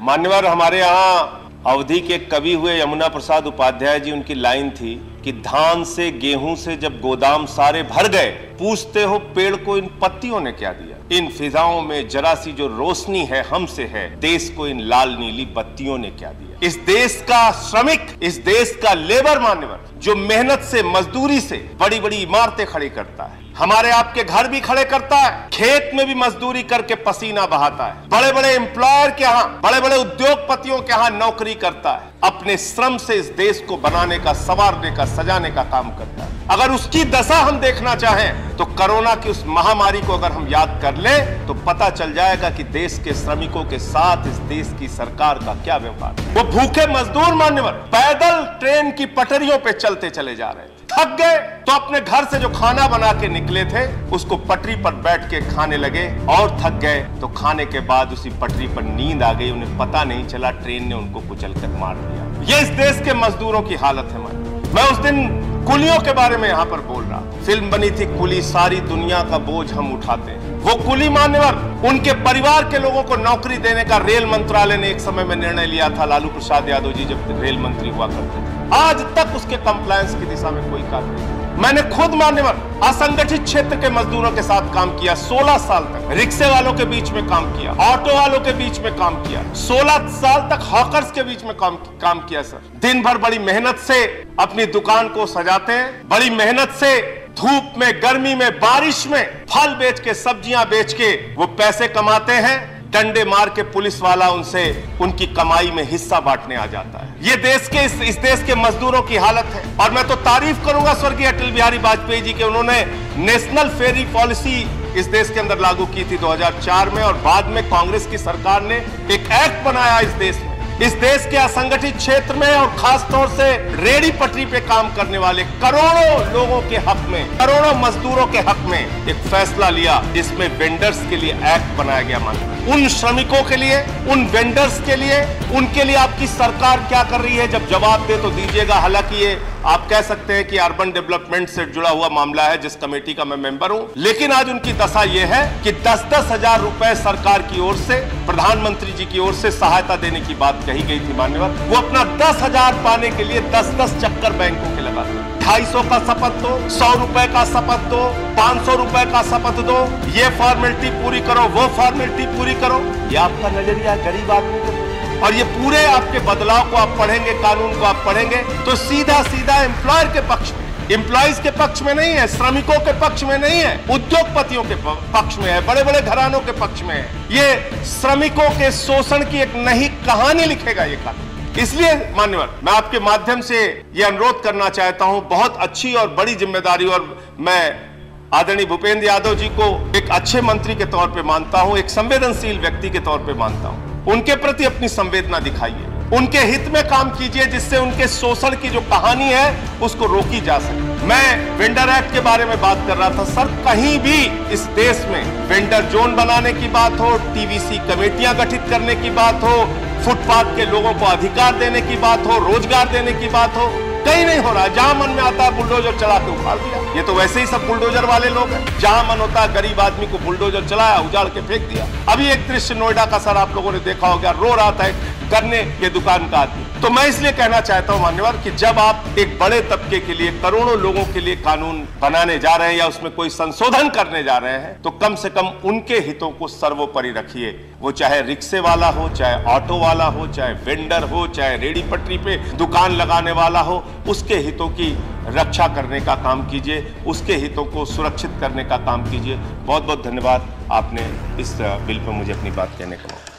मान्यवर, हमारे यहाँ अवधि के कवि हुए यमुना प्रसाद उपाध्याय जी, उनकी लाइन थी कि धान से गेहूं से जब गोदाम सारे भर गए, पूछते हो पेड़ को इन पत्तियों ने क्या दिया। इन फिजाओं में जरा सी जो रोशनी है हमसे है, देश को इन लाल नीली बत्तियों ने क्या दिया। इस देश का श्रमिक, इस देश का लेबर मान्यवर, जो मेहनत से मजदूरी से बड़ी बड़ी इमारतें खड़ी करता है, हमारे आपके घर भी खड़े करता है, खेत में भी मजदूरी करके पसीना बहाता है, बड़े बड़े एम्प्लॉयर के यहाँ, बड़े बड़े उद्योगपतियों के यहाँ नौकरी करता है, अपने श्रम से इस देश को बनाने का, संवारने का, सजाने का काम करता है। अगर उसकी दशा हम देखना चाहें तो कोरोना की उस महामारी को अगर हम याद कर लें तो पता चल जाएगा कि देश के श्रमिकों के साथ इस देश की सरकार का क्या व्यवहार है। वो भूखे मजदूर मान्यवर पैदल ट्रेन की पटरियों पे चलते चले जा रहे थे, थक गए तो अपने घर से जो खाना बना के निकले थे उसको पटरी पर बैठ के खाने लगे, और थक गए तो खाने के बाद उसी पटरी पर नींद आ गई, उन्हें पता नहीं चला, ट्रेन ने उनको कुचलकर मार दिया। ये इस देश के मजदूरों की हालत है। मैं उस दिन कुलियों के बारे में यहाँ पर बोल रहा, फिल्म बनी थी कुली, सारी दुनिया का बोझ हम उठाते हैं। वो कुली मान्यवर, उनके परिवार के लोगों को नौकरी देने का रेल मंत्रालय ने एक समय में निर्णय लिया था, लालू प्रसाद यादव जी जब रेल मंत्री हुआ करते थे। आज तक उसके कंप्लायंस की दिशा में कोई कार्य नहीं। मैंने खुद मान्यवर असंगठित क्षेत्र के मजदूरों के साथ काम किया, 16 साल तक रिक्शे वालों के बीच में काम किया, ऑटो वालों के बीच में काम किया, 16 साल तक हॉकर्स के बीच में काम किया। सर, दिन भर बड़ी मेहनत से अपनी दुकान को सजाते हैं, बड़ी मेहनत से धूप में, गर्मी में, बारिश में फल बेच के, सब्जियां बेच के वो पैसे कमाते हैं। डंडे मार के पुलिस वाला उनसे उनकी कमाई में हिस्सा बांटने आ जाता है। ये देश के इस देश के मजदूरों की हालत है। और मैं तो तारीफ करूंगा स्वर्गीय अटल बिहारी वाजपेयी जी के, उन्होंने नेशनल फेरी पॉलिसी इस देश के अंदर लागू की थी 2004 में, और बाद में कांग्रेस की सरकार ने एक एक्ट बनाया इस देश में, इस देश के असंगठित क्षेत्र में और खास तौर से रेहड़ी पटरी पे काम करने वाले करोड़ों लोगों के हक में, करोड़ों मजदूरों के हक में एक फैसला लिया, जिसमें वेंडर्स के लिए एक्ट बनाया गया। मान उन श्रमिकों के लिए, उन वेंडर्स के लिए, उनके लिए आपकी सरकार क्या कर रही है, जब जवाब दे तो दीजिएगा। हालांकि ये आप कह सकते हैं कि अर्बन डेवलपमेंट से जुड़ा हुआ मामला है, जिस कमेटी का मैं मेंबर हूं, लेकिन आज उनकी दशा यह है कि 10-10 हजार रुपए सरकार की ओर से, प्रधानमंत्री जी की ओर से सहायता देने की बात कही गई थी मान्यवर, वो अपना 10,000 पाने के लिए 10-10 चक्कर बैंकों के लगाते हैं। 250 का शपथ दो, 100 रुपए का शपथ दो, 500 रुपए का शपथ दो, ये फॉर्मेलिटी पूरी करो, वो फॉर्मेलिटी पूरी करो। ये आपका नजरिया गरीब आदमी को, और ये पूरे आपके बदलाव को आप पढ़ेंगे, कानून को आप पढ़ेंगे तो सीधा सीधा एम्प्लॉयर के पक्ष में, एम्प्लॉइज के पक्ष में नहीं है, श्रमिकों के पक्ष में नहीं है, उद्योगपतियों के पक्ष में है, बड़े बड़े घरानों के पक्ष में है। ये श्रमिकों के शोषण की एक नई कहानी लिखेगा ये कानून। इसलिए मान्यवर, मैं आपके माध्यम से ये अनुरोध करना चाहता हूं, बहुत अच्छी और बड़ी जिम्मेदारी, और मैं आदरणीय भूपेंद्र यादव जी को एक अच्छे मंत्री के तौर पे मानता हूं, एक संवेदनशील व्यक्ति के तौर पे मानता हूं। उनके प्रति अपनी संवेदना दिखाइए, उनके हित में काम कीजिए, जिससे उनके शोषण की जो कहानी है उसको रोकी जा सके। मैं वेंडर एक्ट के बारे में बात कर रहा था। सर, कहीं भी इस देश में वेंडर जोन बनाने की बात हो, टीवीसी कमेटियां गठित करने की बात हो, फुटपाथ के लोगों को अधिकार देने की बात हो, रोजगार देने की बात हो, कहीं नहीं हो रहा। जहां मन में आता है बुलडोजर चला के उखाड़ दिया। ये तो वैसे ही सब बुलडोजर वाले लोग हैं, जहां मन होता है गरीब आदमी को बुलडोजर चलाया, उजाड़ के फेंक दिया। अभी एक दृश्य नोएडा का सर आप लोगों ने देखा होगा, रो रहा था गन्ने के दुकान का आदमी। तो मैं इसलिए कहना चाहता हूं मान्यवर कि जब आप एक बड़े तबके के लिए, करोड़ों लोगों के लिए कानून बनाने जा रहे हैं या उसमें कोई संशोधन करने जा रहे हैं, तो कम से कम उनके हितों को सर्वोपरि रखिए। वो चाहे रिक्शे वाला हो, चाहे ऑटो वाला हो, चाहे वेंडर हो, चाहे रेहड़ी पटरी पे दुकान लगाने वाला हो, उसके हितों की रक्षा करने का काम कीजिए, उसके हितों को सुरक्षित करने का काम कीजिए। बहुत बहुत धन्यवाद, आपने इस बिल पर मुझे अपनी बात कहने का मौका